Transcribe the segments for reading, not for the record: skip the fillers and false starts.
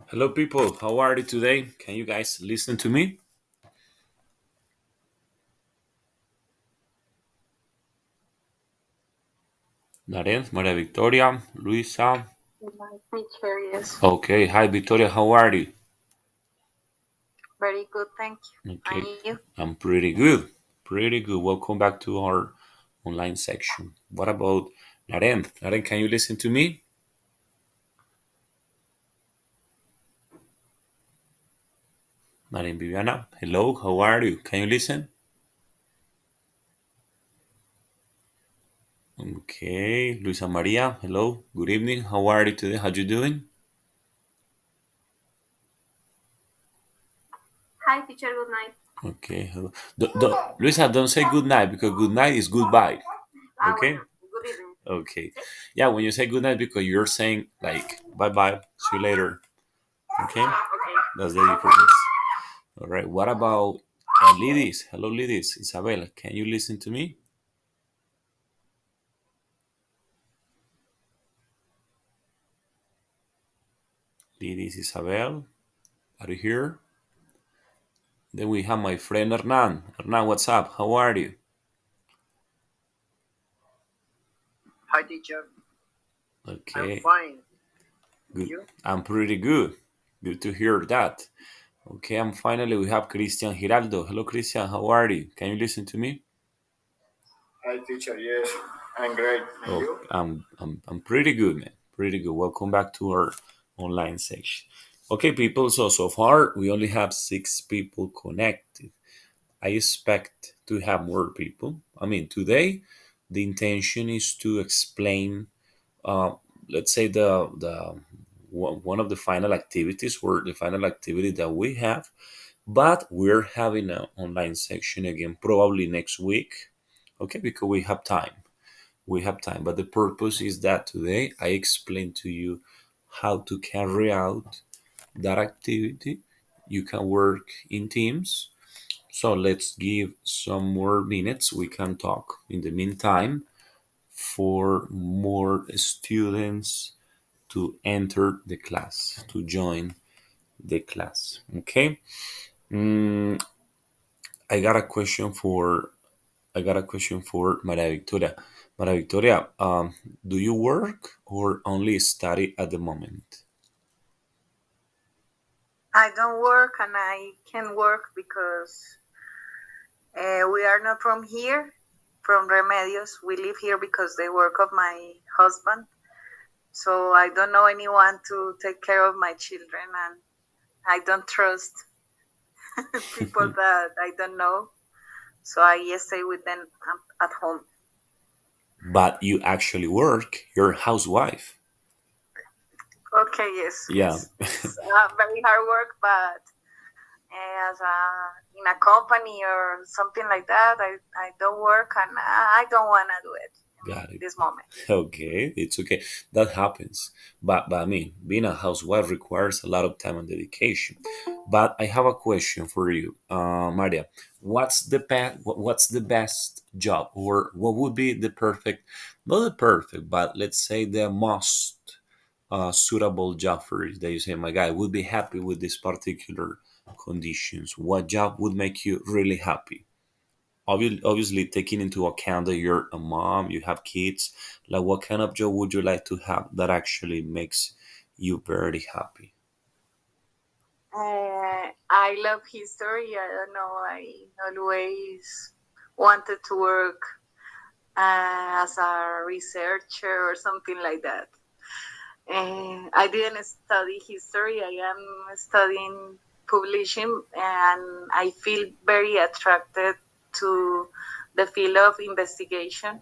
Hello, people. How are you today? Can you guys listen to me? Naren, Maria Victoria, Luisa. My teacher, yes. Okay, hi, Victoria. How are you? Very good, thank you. Okay, And you? I'm pretty good. Pretty good. Welcome back to our online section. What about Naren? Naren, can you listen to me? Naren Viviana, hello. How are you? Can you listen? Okay, Luisa Maria, hello. Good evening. How are you today? How you doing? Hi, teacher. Good night. Okay, hello. Luisa, don't say good night because good night is goodbye. Okay? Bueno, good evening. Okay. Yeah, when you say good night, because you're saying like bye bye, see you later. Okay, Okay. that's the difference. All right. What about ladies? Hello, ladies. Isabel, can you listen to me? Ladies, Isabel, are you here? Then we have my friend Hernan. Hernan, what's up? How are you? Hi, teacher. I'm Okay, fine. good. You? I'm pretty good. Good to hear that. Okay, and finally we have Christian Giraldo. Hello, Christian. How are you? Can you listen to me? Hi, teacher. Yes, I'm great. And Oh, you? I'm pretty good, man. Pretty good. Welcome back to our online section. Okay, people. So far we only have 6 people connected. I expect to have more people. I mean, today the intention is to explain, uh, let's say one of the final activities or the final activity that we have. But we're having an online section again probably next week. Okay, because we have time, but the purpose is that today I explain to you how to carry out that activity. You can work in teams. So let's give some more minutes. We can talk in the meantime for more students to enter the class, to join the class. Okay. Mm, I got a question for I got a question for Maria Victoria. Maria Victoria, do you work or only study at the moment? I don't work and I can work because we are not from here, from Remedios. We live here because the work of my husband. So I don't know anyone to take care of my children, and I don't trust people that I don't know. So I stay with them at home. But you actually work. You're a housewife. Okay, yes, Yeah. yes. It's very hard work, but as in a company or something like that, I don't work and I don't want to do it Got in it. this moment. Okay, it's okay. That happens. But I mean, being a housewife requires a lot of time and dedication. But I have a question for you, Maria. What's the best job, or what would be the perfect, not the perfect, but let's say the most suitable job for you that you say, my guy would be happy with this particular conditions? What job would make you really happy? Obviously taking into account that you're a mom, you have kids, like what kind of job would you like to have that actually makes you very happy? I love history. I don't know. I always wanted to work as a researcher or something like that. I didn't study history. I am studying publishing, and I feel very attracted to the field of investigation,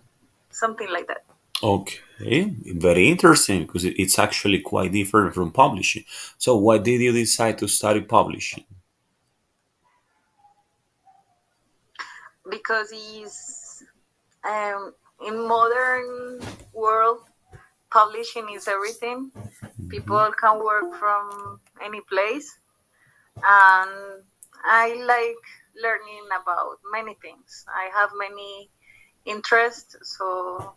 something like that. Okay, very interesting because it's actually quite different from publishing. So why did you decide to study publishing? Because it's in modern world, publishing is everything. People can work from any place, and I like learning about many things. I have many interests, so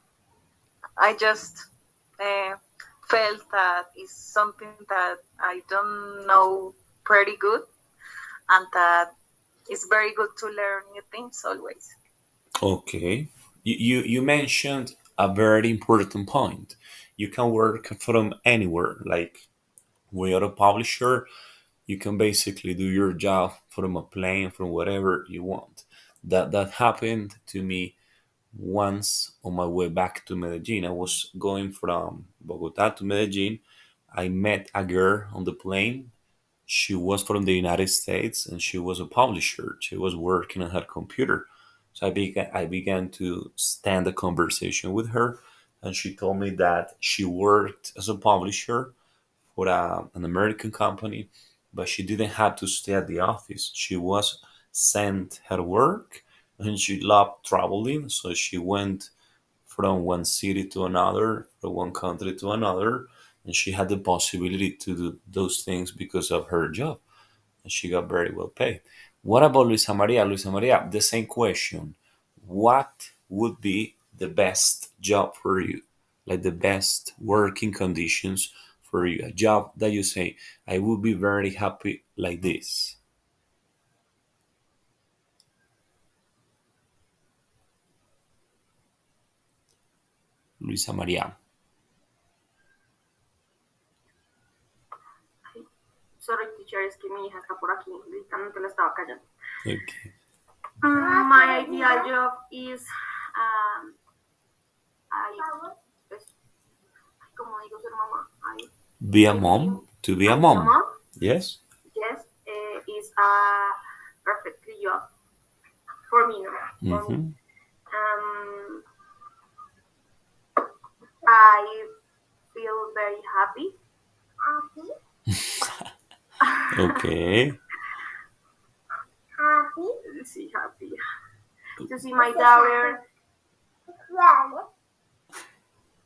I just uh, felt that is something that I don't know pretty good, and that it's very good to learn new things always. Okay. You mentioned a very important point. You can work from anywhere. Like when you're a publisher, you can basically do your job from a plane, from whatever you want. That happened to me once on my way back to Medellin. I was going from Bogota to Medellin. I met a girl on the plane. She was from the United States and she was a publisher. She was working on her computer. So I began to stand a conversation with her, and she told me that she worked as a publisher for an American company, but she didn't have to stay at the office. She was sent her work, and she loved traveling, so she went from one city to another, from one country to another, and she had the possibility to do those things because of her job, and she got very well paid. What about Luisa Maria? Luisa Maria, the same question. What would be the best job for you? Like the best working conditions for you? A job that you say, I would be very happy like this. Luisa Maria. Sorry, teacher, es que mi hija está por aquí, literalmente la estaba callando. Okay. My ideal job is, I, pues, como digo, ser mamá. Be a mom? To be a mom. Yes? Yes, is a perfect job for me, no? For me. Mhm. I feel very happy. Okay. Sí, happy. To see my daughter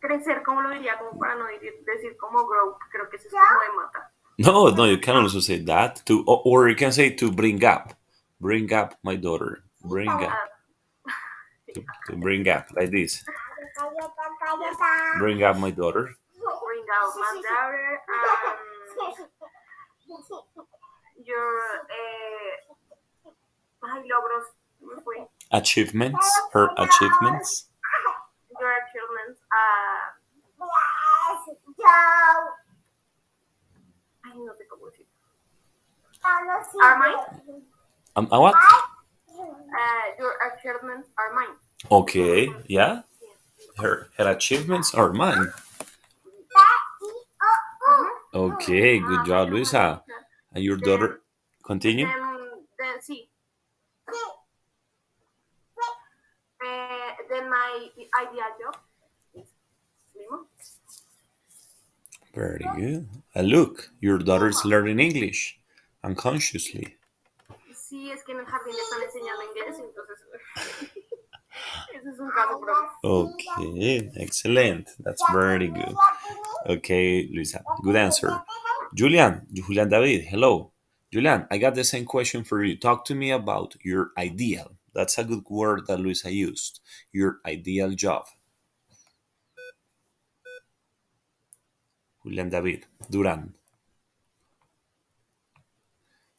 crecer, como lo diría, como para no decir como grow, creo que eso es como de mata. No, no, you can also say that to, or you can say to bring up my daughter, to bring up like this, bring up my daughter. Bring out my daughter your ay, logros, me fue. Achievements, her achievements. Your achievements ay, no sé cómo decir. Are mine? A what? Your achievements are mine. Okay, yeah. Her achievements are mine. Okay, good job, Luisa. And your daughter, continue. Then see. Then my ideal job is Limo. Very good. And look, your daughter's learning English unconsciously. Sí, es que en el jardín le están enseñando inglés, entonces ese es un caso propio. Okay, excellent. That's very good. Okay, Luisa, good answer. Julian David, hello. Julian, I got the same question for you. Talk to me about your ideal. That's a good word that Luisa used. Your ideal job. Julian David, Duran.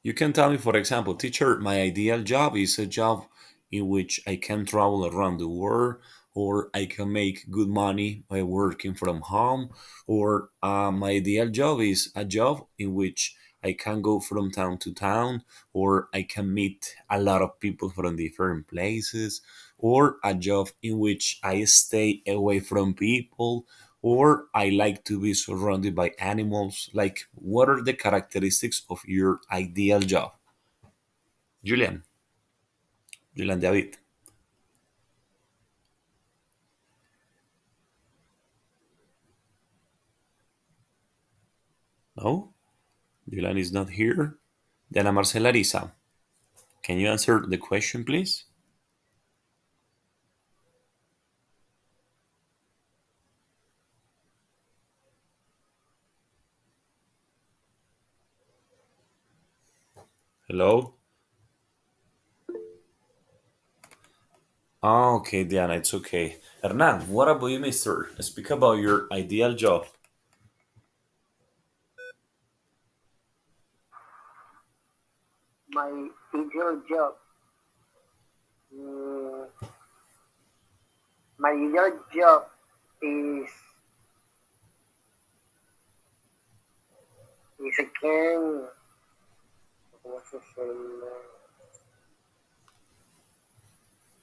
You can tell me, for example, teacher, my ideal job is a job in which I can travel around the world, or I can make good money by working from home, or my ideal job is a job in which I can go from town to town, or I can meet a lot of people from different places, or a job in which I stay away from people, or I like to be surrounded by animals. Like, what are the characteristics of your ideal job? Julian, Julian David. No, Julian is not here. Diana Marcela Risa, can you answer the question, please? Hello? Oh, okay, Diana, it's okay. Hernan, what about you, mister? Speak about your ideal job. My ideal job. Mm, my ideal job is again, ¿cómo se llama?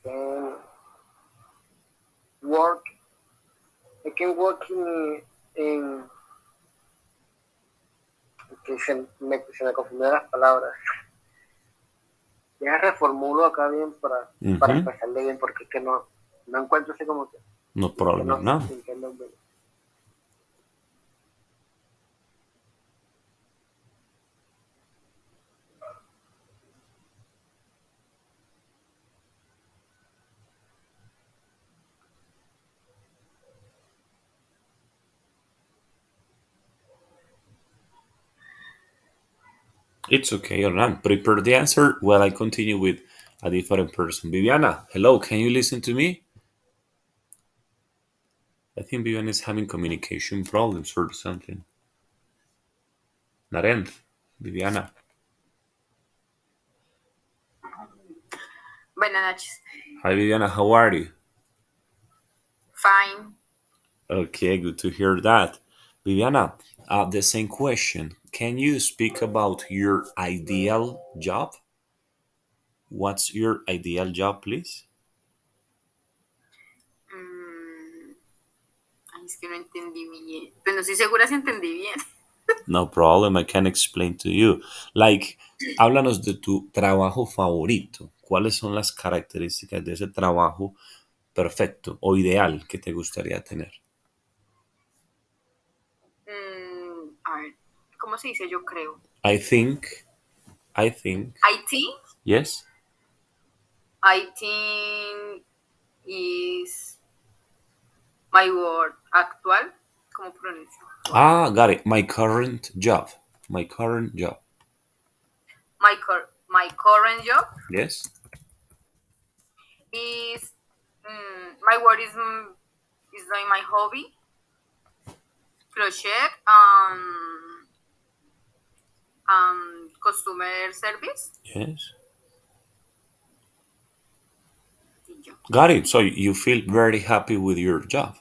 Can work. I can work in que se me confundieron las palabras. Ya reformulo acá bien para Mhm. expresarle bien, porque es que no encuentro así como que No problem, no? entiendo bien. It's okay, Hernan. Prepare the answer while I continue with a different person. Viviana, hello, can you listen to me? I think Viviana is having communication problems or something. Narend, Viviana. Buenas noches. Hi, Viviana, how are you? Fine. Okay, good to hear that. Viviana, the same question. Can you speak about your ideal job? What's your ideal job, please? Mm, ay, es que no entendí bien. Pues no estoy segura si entendí bien. No problem, I can explain to you. Like, háblanos de tu trabajo favorito. ¿Cuáles son las características de ese trabajo perfecto o ideal que te gustaría tener? A ver, ¿cómo se dice? Yo creo. I think, I think, yes. I think is my word actual. ¿Cómo pronuncio? Got it. My current job. My current job. My current job Yes. is my word is like my hobby, crochet, customer service. Yes. Y yo, Got it. So you feel very happy with your job.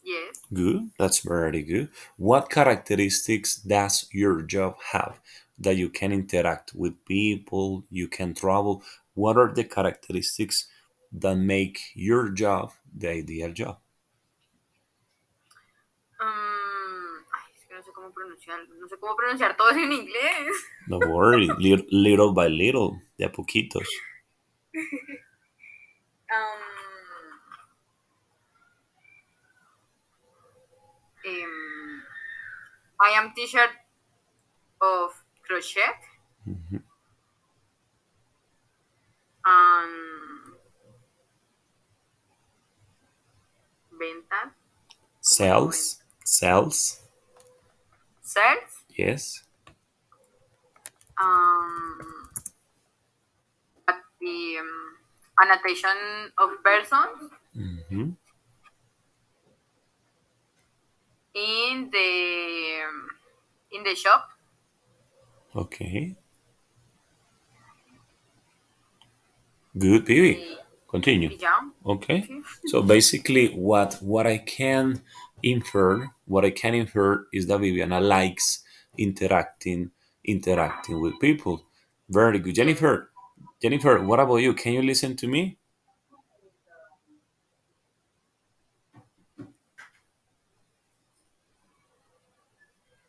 yes. Good. That's very good. What characteristics does your job have that you can interact with people, you can travel? What are the characteristics that make your job the ideal job? Ay, es que no sé cómo pronunciarlo. No sé cómo pronunciar todo eso en inglés. Don't worry, little by little, de a poquitos. I am teacher of crochet. Mhm. Venta. Sales. Sales. Sales. Yes. At the annotation of persons Hmm. in the shop. Okay. Good, Pibi. Continue. Y ya. Okay. Sí. So basically, what I can infer is that Viviana likes interacting with people. Very good, Jennifer. Jennifer, what about you? Can you listen to me?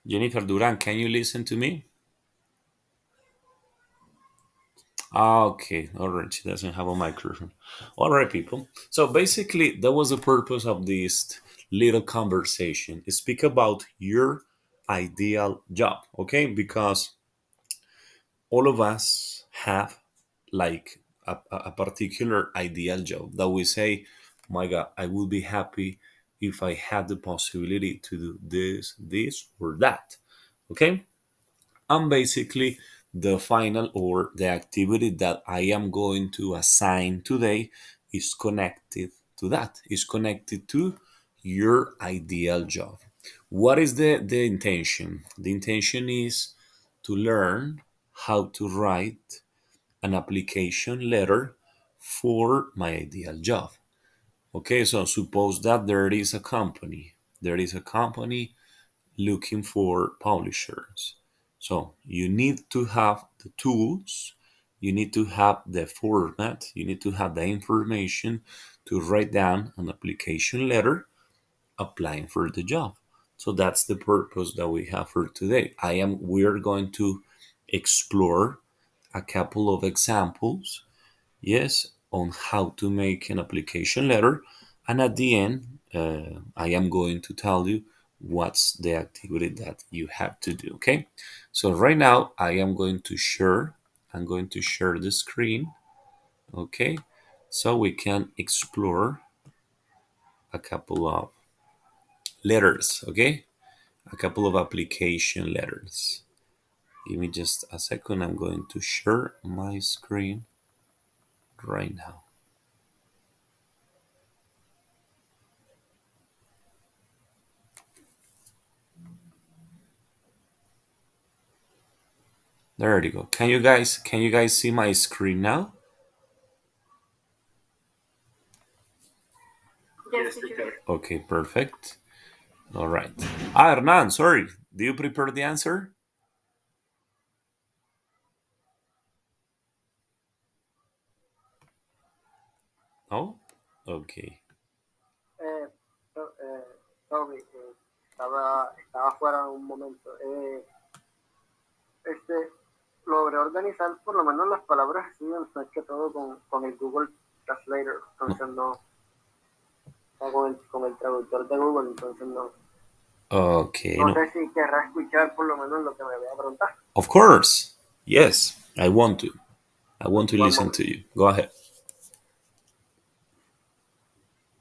Jennifer Duran, can you listen to me? Okay, all right. She doesn't have a microphone. All right, people. So basically, that was the purpose of this little conversation. Speak about your ideal job, okay? Because all of us have like a particular ideal job that we say, my God, I would be happy if I had the possibility to do this, or that, okay? And basically, the final or the activity that I am going to assign today is connected to that, is connected to your ideal job. What is the intention? The intention is to learn how to write an application letter for my ideal job. Okay, so suppose that there is a company looking for publishers. So you need to have the tools, you need to have the format, you need to have the information to write down an application letter applying for the job. So that's the purpose that we have for today. We're going to explore a couple of examples, yes, on how to make an application letter. And at the end, I am going to tell you what's the activity that you have to do. Okay. So right now I'm going to share the screen. Okay. So we can explore a couple of letters. Okay. A couple of application letters. Give me just a second. I'm going to share my screen right now. There you go. Can you guys see my screen now? Yes, Yes, teacher. teacher. Okay, perfect. All right. Hernan, sorry. Do you prepare the answer? Oh, okay. Eh, sorry, estaba fuera un momento. Este, logré organizar por lo menos las palabras así, más que todo con el Google Translator, entonces no, o con el traductor de Google, entonces no. Okay, No no. sé si querrá escuchar por lo menos lo que me voy a preguntar. Of course. Yes, I want to. I want to One listen moment. to you. Go ahead.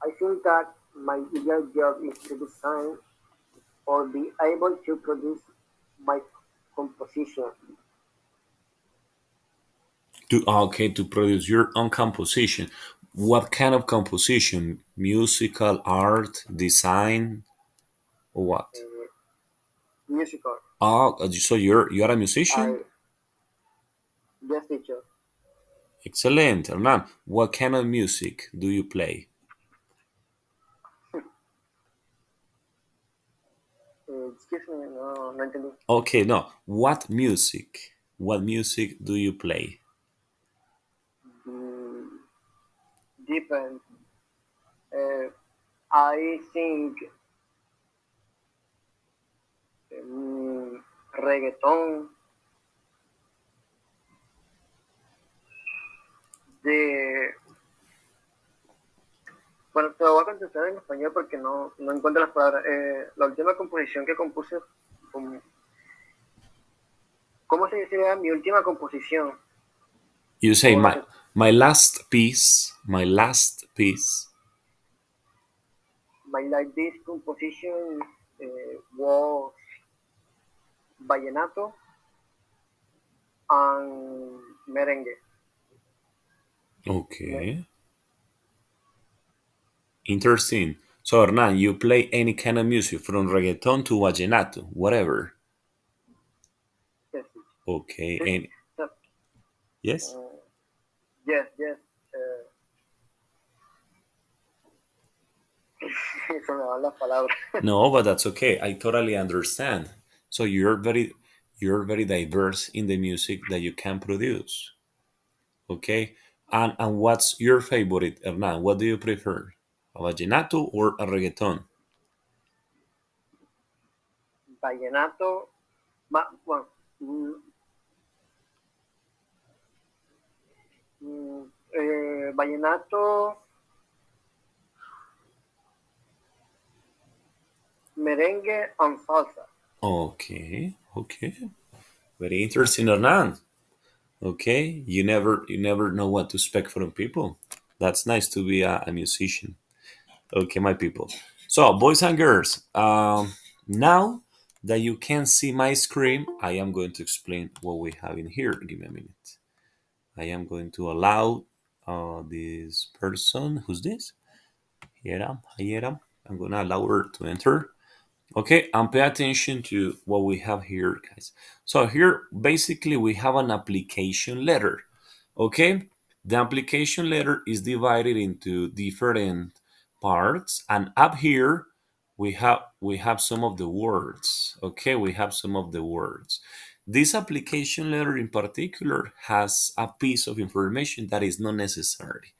I think that my ideal job is to design or be able to produce my composition. To produce your own composition. What kind of composition? Musical, art, design, or what? Musical. Oh, so you're a musician? I Yes, teacher. Excellent, Hernan. What kind of music do you play? Excuse me, no entendí. Okay, no. What music? What music do you play? Mm, Depends. I think reggaetón de... Bueno, te lo voy a contestar en español porque no encuentro las palabras. La última composición que compuse, com- ¿cómo se dice? Mi última composición. You say O la my que- my last piece, my last piece. My like this composition was vallenato and merengue. Okay. Interesting. So Hernan, you play any kind of music from reggaeton to vallenato, whatever. Yes. Okay. Yes. And So, yes? yes, yes. Se me van las palabras. No, but that's okay. I totally understand. So you're very diverse in the music that you can produce. Okay. And what's your favorite, Hernan? What do you prefer? A vallenato or a reggaeton? Vallenato, bueno, vallenato, merengue and salsa. Okay, okay. Very interesting, Hernan. Okay, you never know what to expect from people. That's nice to be a musician. Okay, my people. So, boys and girls, now that you can see my screen, I am going to explain what we have in here. Give me a minute. I am going to allow this person. Who's this? Hieram. Hieram. I'm going to allow her to enter. Okay, and pay attention to what we have here, guys. So here, basically, we have an application letter. Okay, the application letter is divided into different parts, and up here we have some of the words. Okay, we have some of the words. This application letter in particular has a piece of information that is not necessary.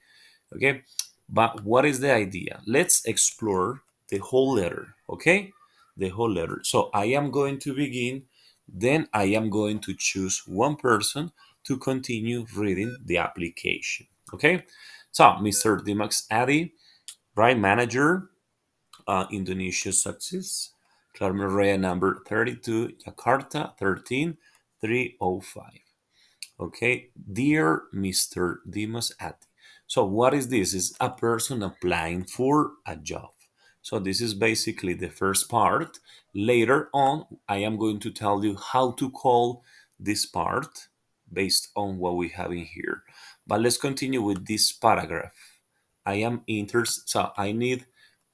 Okay, but what is the idea? Let's explore the whole letter. Okay, the whole letter. So I am going to begin, then I am going to choose one person to continue reading the application. Okay, so Mr. Dimax Adi, right manager, Indonesia success, Clark number 32, Jakarta 13305. Okay, dear Mr. Dimas Ati. So what is this? Is a person applying for a job. So this is basically the first part. Later on, I am going to tell you how to call this part based on what we have in here. But let's continue with this paragraph. I am interested, so I need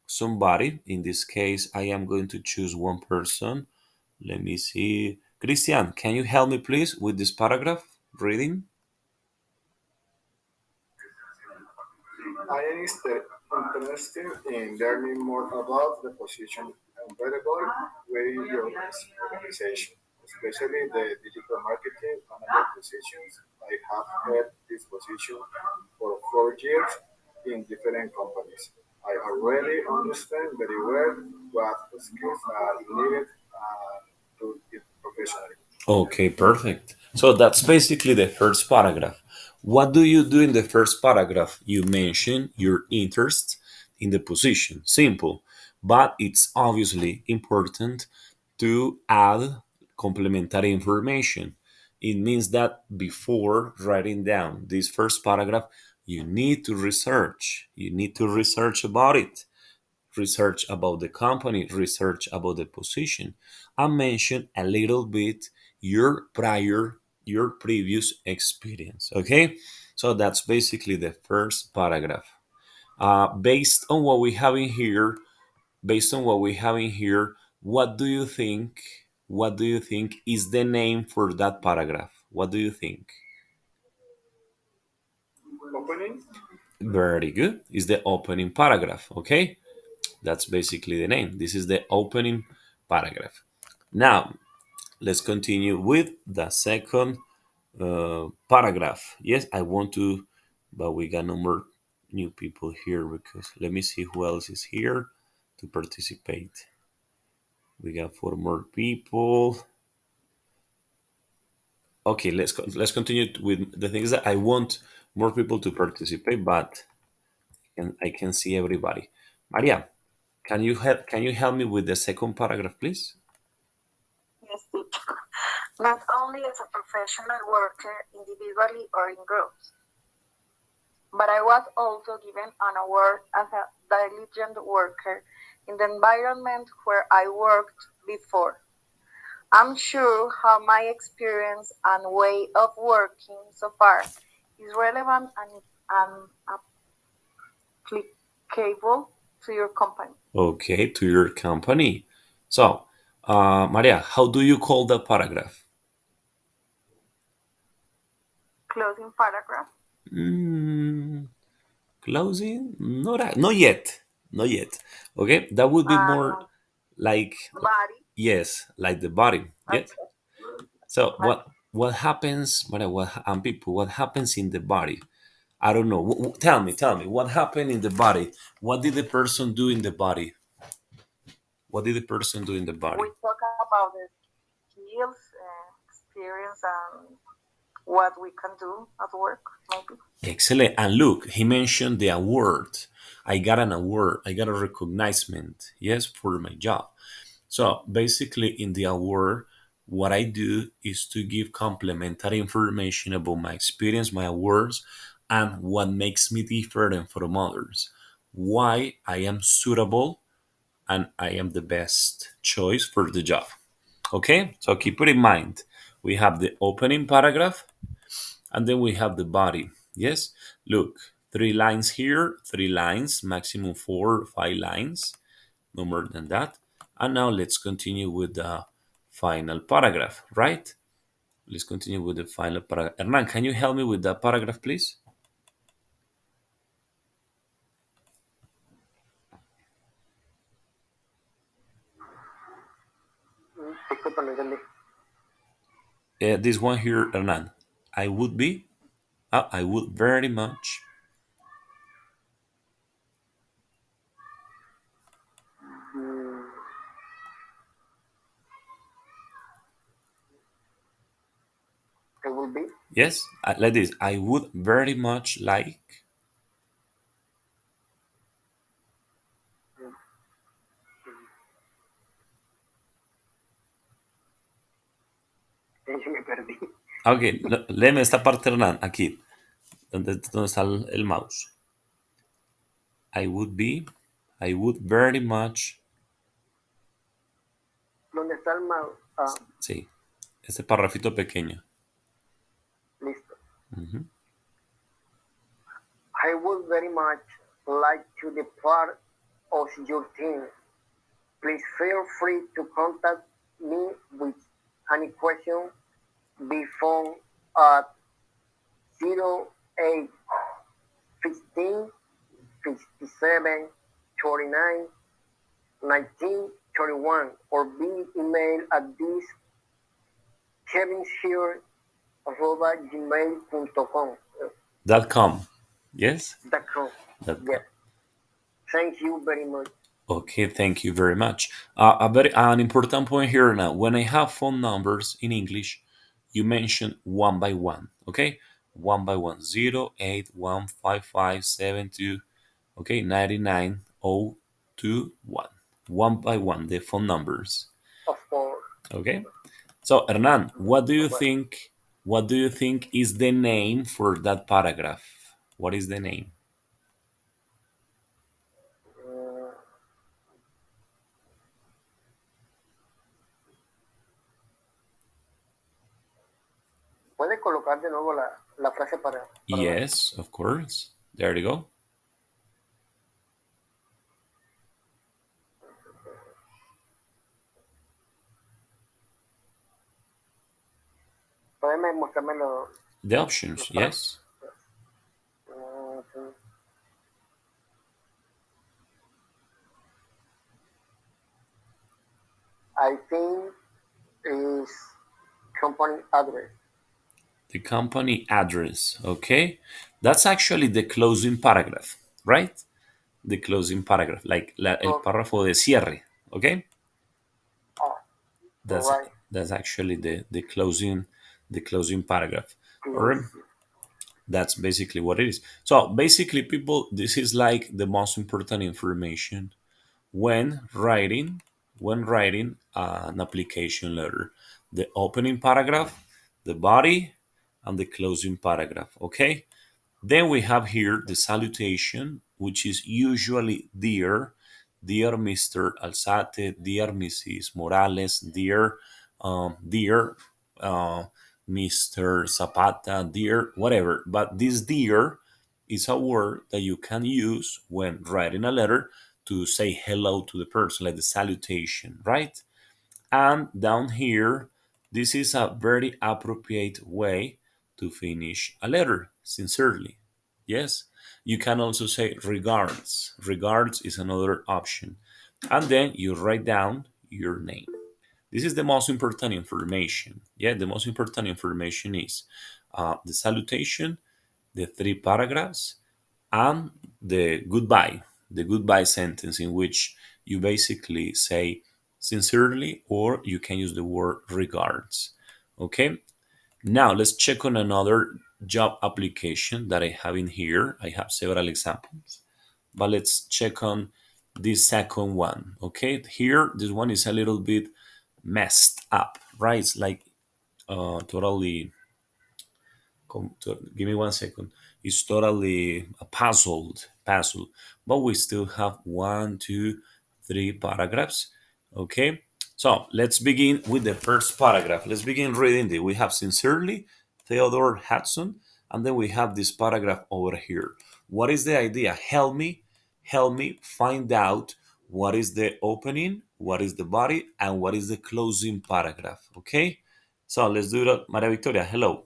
somebody. In this case, I am going to choose one person. Let me see. Christian, can you help me please with this paragraph reading? I am interested in learning more about the position available within your organization, especially the digital marketing manager positions. I have had this position for 4 years in different companies. I already understand very well what skills are needed to it professionally. Okay, perfect. So that's basically the first paragraph. What do you do in the first paragraph? You mention your interest in the position. Simple. But it's obviously important to add complementary information. It means that before writing down this first paragraph, you need to research. You need to research about it, research about the company, research about the position, and mention a little bit your previous experience. Okay, so that's basically the first paragraph. Based on what we have in here, based on what we have in here, what do you think? What do you think is the name for that paragraph? What do you think? Opening. Very good. Is the opening paragraph. Okay, that's basically the name. This is the opening paragraph. Now, let's continue with the second paragraph. Yes, I want to, but we got no more new people here because let me see who else is here to participate. We got four more people. Okay, let's continue with the things that I want more people to participate, but I can see everybody. Maria, can you help me with the second paragraph, please? Yes, teacher. Not only as a professional worker individually or in groups, but I was also given an award as a diligent worker in the environment where I worked before. I'm sure how my experience and way of working so far is relevant and applicable to your company. Okay, to your company. So, Maria, how do you call the paragraph? Closing paragraph. Mm, closing? Not yet. Not yet. Okay, that would be more like Body. yes, like the body. Okay. Yes. So what happens, Maria? People? What happens in the body? I don't know. Tell me. What happened in the body? What did the person do in the body? What did the person do in the body? We talk about the skills, experience, and what we can do at work, maybe. Excellent. And look, he mentioned the award. I got an award. I got a recognition, yes, for my job. So basically, in the award, what I do is to give complementary information about my experience, my awards, and what makes me different from others. Why I am suitable and I am the best choice for the job. Okay, so keep it in mind. We have the opening paragraph and then we have the body. Yes, look, 3 lines here, 3 lines, maximum 4 or 5 lines, no more than that. And now let's continue with the final paragraph, right? Let's continue with the final paragraph. Hernan, can you help me with the paragraph, please? Disculpa, no entendí. This one here, Hernan. I would be, I would very much. Mm, it will be. Yes, like this. I would very much like. Yo me perdí. Ok, léeme esta parte, Hernán, aquí, donde está el mouse. I would very much. ¿Dónde está el mouse? Ah, Sí, este parrafito pequeño. listo. Ujú. I would very much like to be part of your team. Please feel free to contact me with any question. Be phone at 08 15 57 29 19 31 or be email at this kevinshire@gmail.com. .com. Yes? .com. .com. Yes. Thank you very much. Okay, thank you very much. An important point here now. When I have phone numbers in English, you mention one by one. Okay, one by one. 0815572. Okay, 99021. One by one, the phone numbers. Of course. Okay. So Hernan, what do you think? What do you think is the name for that paragraph? What is the name? ¿Puede colocar de nuevo la frase para Yes, of course. There you go. ¿Puede mostrarme The options, yes. I think is company address. The company address, okay? That's actually the closing paragraph, right? The closing paragraph, like el párrafo de cierre, okay? Oh, That's right. that's actually the closing paragraph. All right. That's basically what it is. So basically, people, this is like the most important information when writing an application letter. The opening paragraph, the body, and the closing paragraph. Okay. Then we have here the salutation, which is usually dear Mr. Alzate, dear Mrs. Morales, dear Mr. Zapata, dear whatever. But this dear is a word that you can use when writing a letter to say hello to the person, like the salutation, right? And down here, this is a very appropriate way to finish a letter, sincerely. Yes, you can also say regards. Regards is another option. And then you write down your name. This is the most important information. Yeah, the most important information is the salutation, the three paragraphs, and the goodbye sentence in which you basically say sincerely, or you can use the word regards. Okay, now let's check on another job application that I have in here. I have several examples, but let's check on this second one. Okay, here this one is a little bit messed up, right? It's like totally give me 1 second. It's totally puzzled, but we still have 1, 2, 3 paragraphs. Okay, so let's begin with the first paragraph. Let's begin reading it. We have sincerely Theodore Hudson, and then we have this paragraph over here. What is the idea? Help me find out what is the opening, what is the body, and what is the closing paragraph. Okay, so let's do that. Maria Victoria, hello.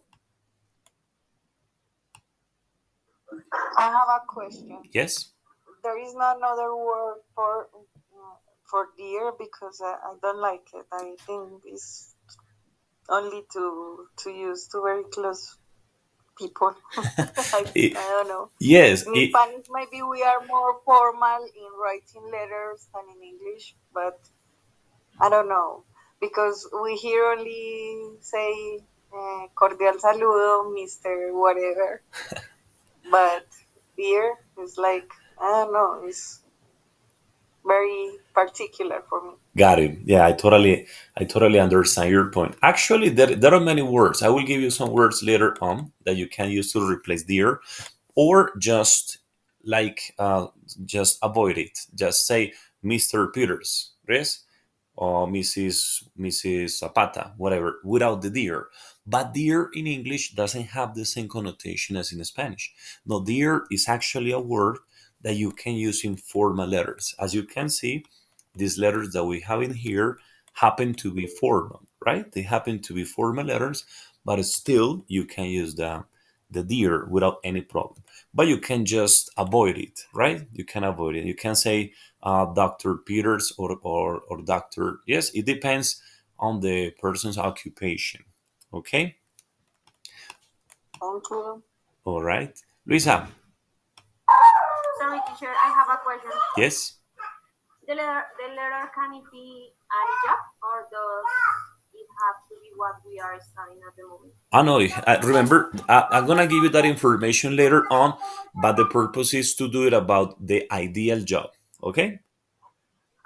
I have a question. Yes. There is no another word for deer because I don't like it. I think it's only to use to very close people. I don't know. Yes. In Spanish, maybe we are more formal in writing letters than in English, but I don't know because we here only say cordial saludo, Mister whatever, but beer is like I don't know. It's very particular for me. Got it. Yeah, I totally understand your point. Actually, there are many words. I will give you some words later on that you can use to replace dear, or just like just avoid it. Just say Mr. Peters, yes, or Mrs. Zapata, whatever, without the dear. But dear in English doesn't have the same connotation as in Spanish. No, dear is actually a word that you can use in formal letters. As you can see, these letters that we have in here happen to be formal, right? They happen to be formal letters, but still you can use the dear without any problem. But you can just avoid it, right? You can avoid it. You can say Dr. Peters or Dr. Yes, it depends on the person's occupation. Okay? Thank you. All right. Luisa, Sorry, teacher, I have a question. yes? The letter can it be any job or does it have to be what we are studying at the moment? I know. Remember, I'm gonna give you that information later on, but the purpose is to do it about the ideal job. Okay?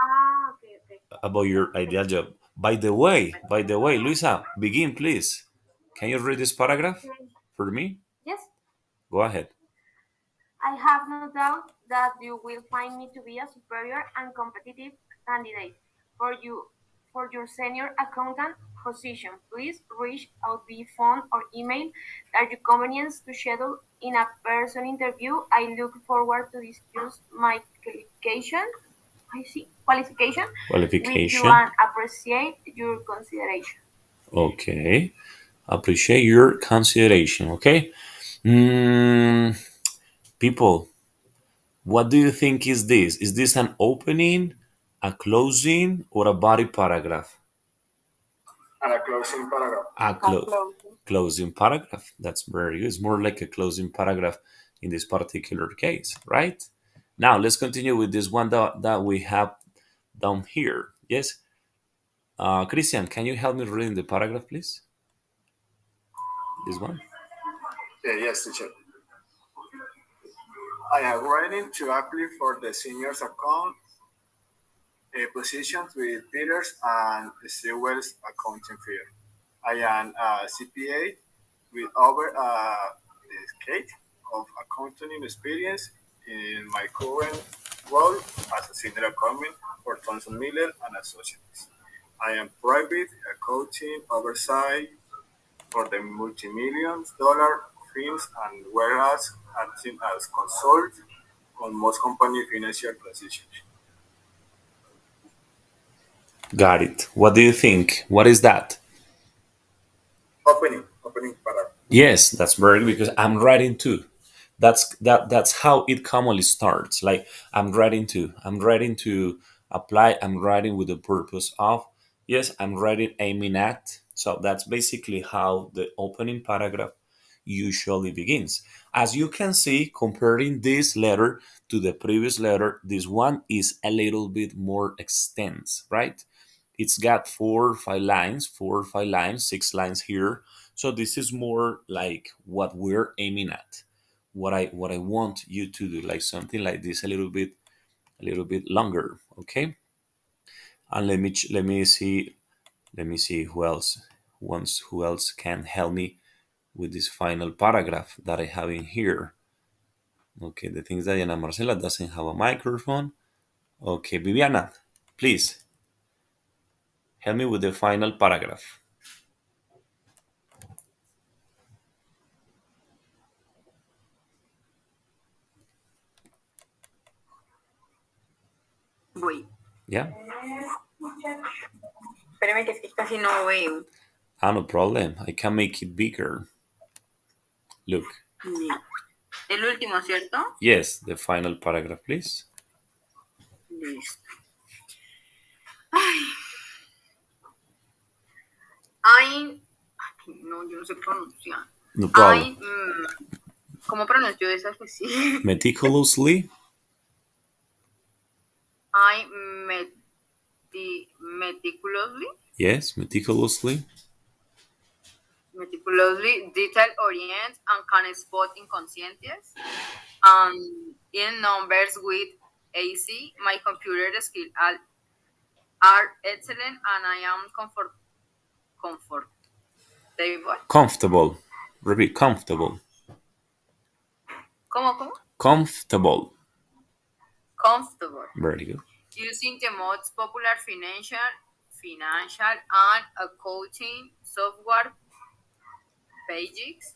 Ah, okay, okay. About your Thank ideal you. job. By the way, Luisa, begin, please. Can you read this paragraph Okay. for me? Yes, Go ahead. I have no doubt that you will find me to be a superior and competitive candidate for you for your senior accountant position. Please reach out via phone or email at your convenience to schedule in a person interview. I look forward to discuss my qualification with you Qualification. and appreciate your consideration. Okay. Appreciate your consideration. Okay. Mm, people, what do you think is this? Is this an opening, a closing, or a body paragraph? And a closing paragraph. A Closing. closing paragraph. That's very good. It's more like a closing paragraph in this particular case, right? Now let's continue with this one that we have down here. Yes. Christian, can you help me reading the paragraph, please? This one. Yes, teacher. I am writing to apply for the seniors account positions with Peters and Stewell's accounting firm. I am a CPA with over a decade of accounting experience in my current role as a senior accountant for Thomson Miller and Associates. I am private accounting oversight for the multi-millions dollar firms and whereas acting as consult on most company financial transitions. Got it. What do you think? What is that? Opening paragraph. Yes, that's very good because I'm writing too. That's how it commonly starts. Like I'm writing to apply, I'm writing with the purpose of. Yes, I'm writing aiming at. So that's basically how the opening paragraph usually begins. As you can see, comparing this letter to the previous letter, this one is a little bit more extensive, right? It's got 4 or 5 lines, 4 or 5 lines, 6 lines here. So this is more like what we're aiming at. What I want you to do, like something like this, a little bit longer. Okay. And let me see who else can help me with this final paragraph that I have in here. Okay, the things that Diana Marcela doesn't have a microphone. Okay, Viviana, please help me with the final paragraph. Wait. Yeah. Espérame que es que casi no veo. Ah, no problem. I can make it bigger. Look. El último, ¿cierto? Yes, the final paragraph, please. Listo. Ay, no, yo no sé pronunciar. No problem. ¿Cómo pronuncio esa que sí? Meticulously. I meticulously Yes, meticulously. detail orient and can spot inconscientes. In numbers with AC, my computer skills are excellent and I am comfortable. Comfortable. Repeat, comfortable. ¿Cómo? Comfortable. Comfortable. Very good. Using the most popular financial and accounting software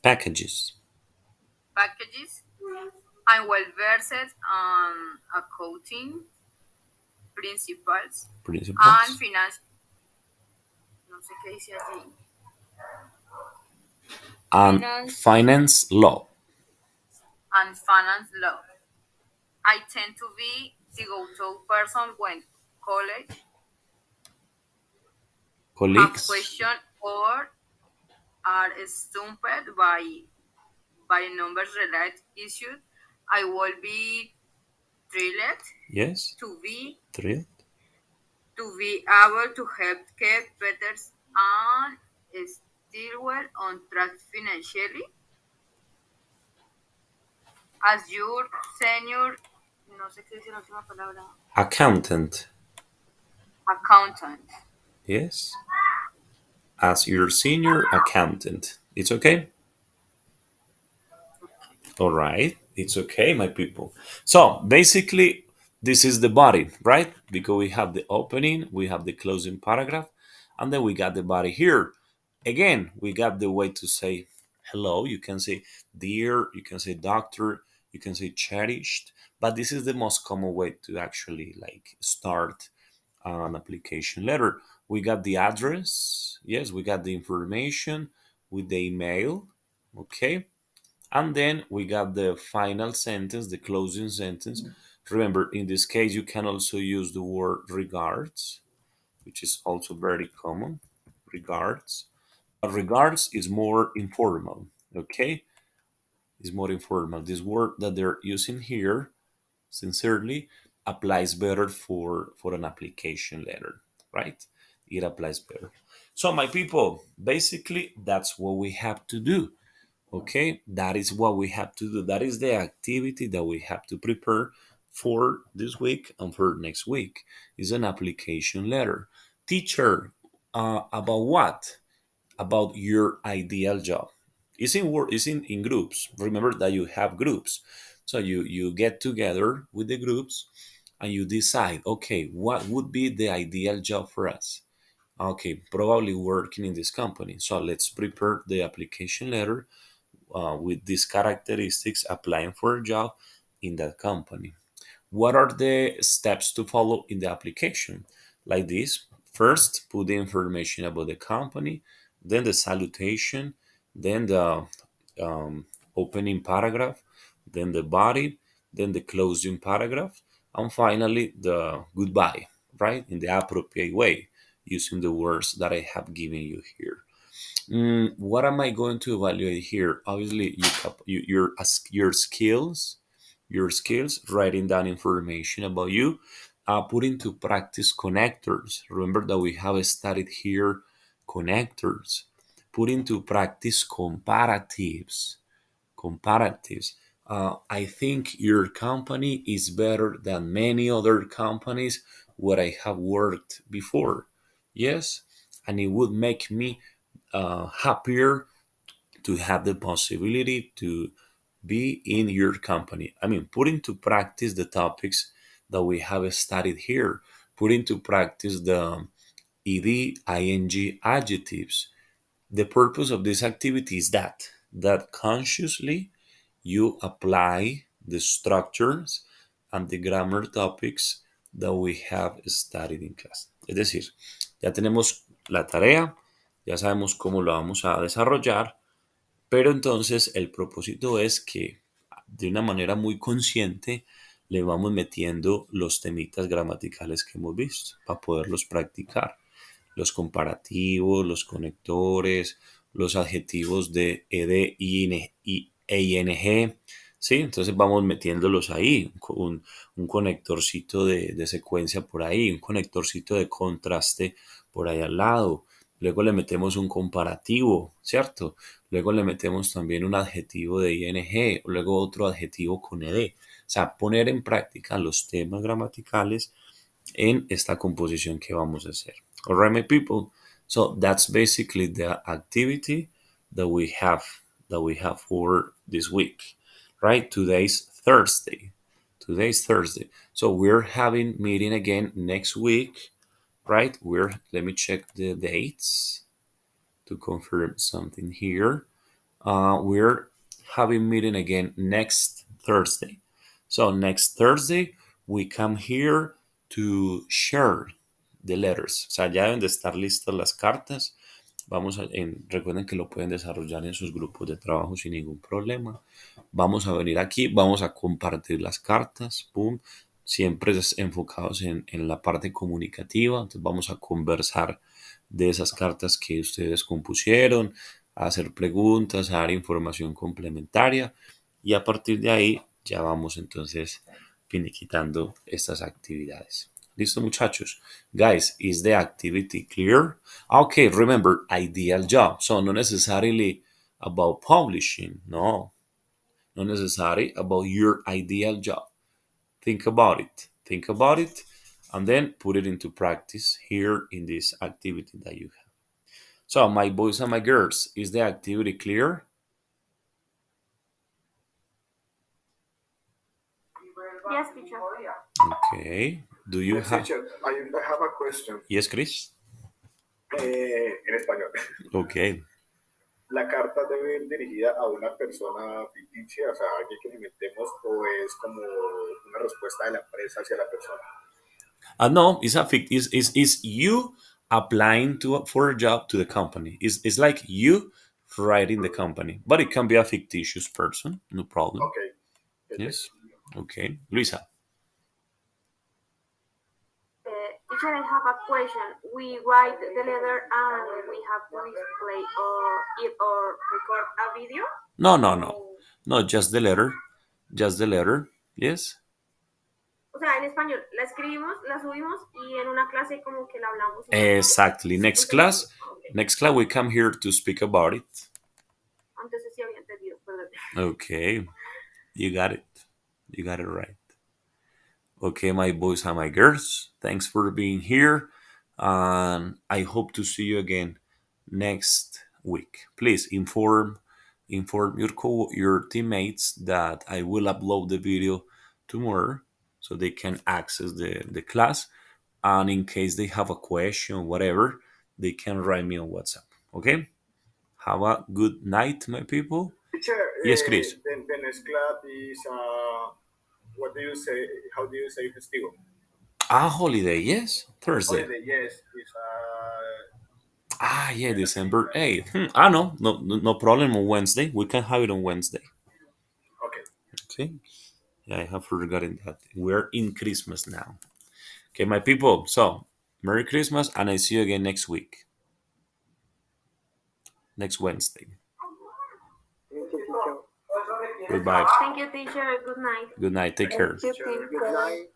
Packages. I'm well versed on accounting principles and finance. No sé qué dice allí. And finance law. And finance law. I tend to be the go-to person when colleagues have questions or are stumped by numbers related issues. I will be thrilled Yes. to be Thrilled. able to help keep better and still well on track financially. As your senior, no sé qué dice la última palabra. Accountant. Yes. As your senior accountant. It's okay? All right. It's okay, my people. So basically, this is the body, right? Because we have the opening, we have the closing paragraph, and then we got the body here. Again, we got the way to say hello. You can say dear, you can say doctor, you can say cherished, but this is the most common way to actually like start an application letter. We got the address, yes, we got the information with the email, okay, and then we got the final sentence, the closing sentence. Remember, in this case, you can also use the word regards, which is also very common. Regards. But regards is more informal, okay? It's more informal. This word that they're using here, sincerely, applies better for an application letter, right? It applies better. So, my people, basically, that's what we have to do. Okay, that is what we have to do. That is the activity that we have to prepare for this week and for next week. Is an application letter. Teacher, about what? About your ideal job. It's in work. It's in groups. Remember that you have groups, so you get together with the groups and you decide. Okay, what would be the ideal job for us? Okay, probably working in this company. So let's prepare the application letter with these characteristics applying for a job in that company. What are the steps to follow in the application? Like this: first, put the information about the company, then the salutation, then the um, opening paragraph, then the body, then the closing paragraph, and finally the goodbye, right? In the appropriate way, using the words that I have given you here. What am I going to evaluate here? Obviously, your skills, writing down information about you, put into practice connectors. Remember that we have studied here connectors. Put into practice comparatives. Comparatives. I think your company is better than many other companies where I have worked before. Yes, and it would make me happier to have the possibility to be in your company. I mean, put into practice the topics that we have studied here, put into practice the ing adjectives. The purpose of this activity is that consciously you apply the structures and the grammar topics that we have studied in class. Es decir, ya tenemos la tarea, ya sabemos cómo lo vamos a desarrollar, pero entonces el propósito es que de una manera muy consciente le vamos metiendo los temitas gramaticales que hemos visto para poderlos practicar. Los comparativos, los conectores, los adjetivos de ed, ing, ¿sí? Entonces vamos metiéndolos ahí, un conectorcito de secuencia por ahí, un conectorcito de contraste por ahí al lado. Luego le metemos un comparativo, ¿cierto? Luego le metemos también un adjetivo de ing, luego otro adjetivo con ed. O sea, poner en práctica los temas gramaticales en esta composición que vamos a hacer. All right, my people. So that's basically the activity that we have for this week, right? Today's Thursday. So we're having meeting again next week, right? Let me check the dates to confirm something here. We're having meeting again next Thursday. So next Thursday we come here to share the letters. O sea, ya deben de estar listas las cartas. Recuerden que lo pueden desarrollar en sus grupos de trabajo sin ningún problema. Vamos a venir aquí, vamos a compartir las cartas, boom. Siempre enfocados en la parte comunicativa. Entonces vamos a conversar de esas cartas que ustedes compusieron, a hacer preguntas, a dar información complementaria y a partir de ahí ya vamos entonces finiquitando estas actividades. ¿Listo, muchachos? Guys, is the activity clear? Okay, remember, ideal job. So, not necessarily about publishing. No, not necessarily about your ideal job. Think about it. And then put it into practice here in this activity that you have. So, my boys and my girls, is the activity clear? Yes, teacher. Okay. Do you Yes, have... teacher, I have a question. Yes, Chris? En español. Okay. ¿La carta debe ir dirigida a una persona ficticia, o sea, alguien que inventemos, o es como una respuesta de la empresa hacia la persona? No, it's you applying for a job to the company. It's like you writing the company, but it can be a fictitious person, no problem. Okay. Yes. Okay. Luisa. Teacher, I have a question. We write the letter and we have to display it or record a video? No, just the letter. Yes. O sea, en español, la escribimos, la subimos y en una clase como que la hablamos. Exactly. Next class we come here to speak about it. Entonces sí había entendido, perdón. Okay. You got it right. Okay, my boys and my girls, thanks for being here. And I hope to see you again next week. Please inform your teammates that I will upload the video tomorrow so they can access the class. And in case they have a question, whatever, they can write me on WhatsApp. Okay? Have a good night, my people. Teacher, Yes, Chris. The next class is, what do you say, how do you say festivo? Holiday, yes. Thursday. Holiday, yes. It's, yeah, December 8th. No problem on Wednesday. We can have it on Wednesday. Okay. Yeah, I have forgotten that. We're in Christmas now. Okay, my people. So, Merry Christmas, and I see you again next week. Next Wednesday. Thank you, teacher. Goodbye. Thank you, teacher. Good night. Good night. Take care. Good night.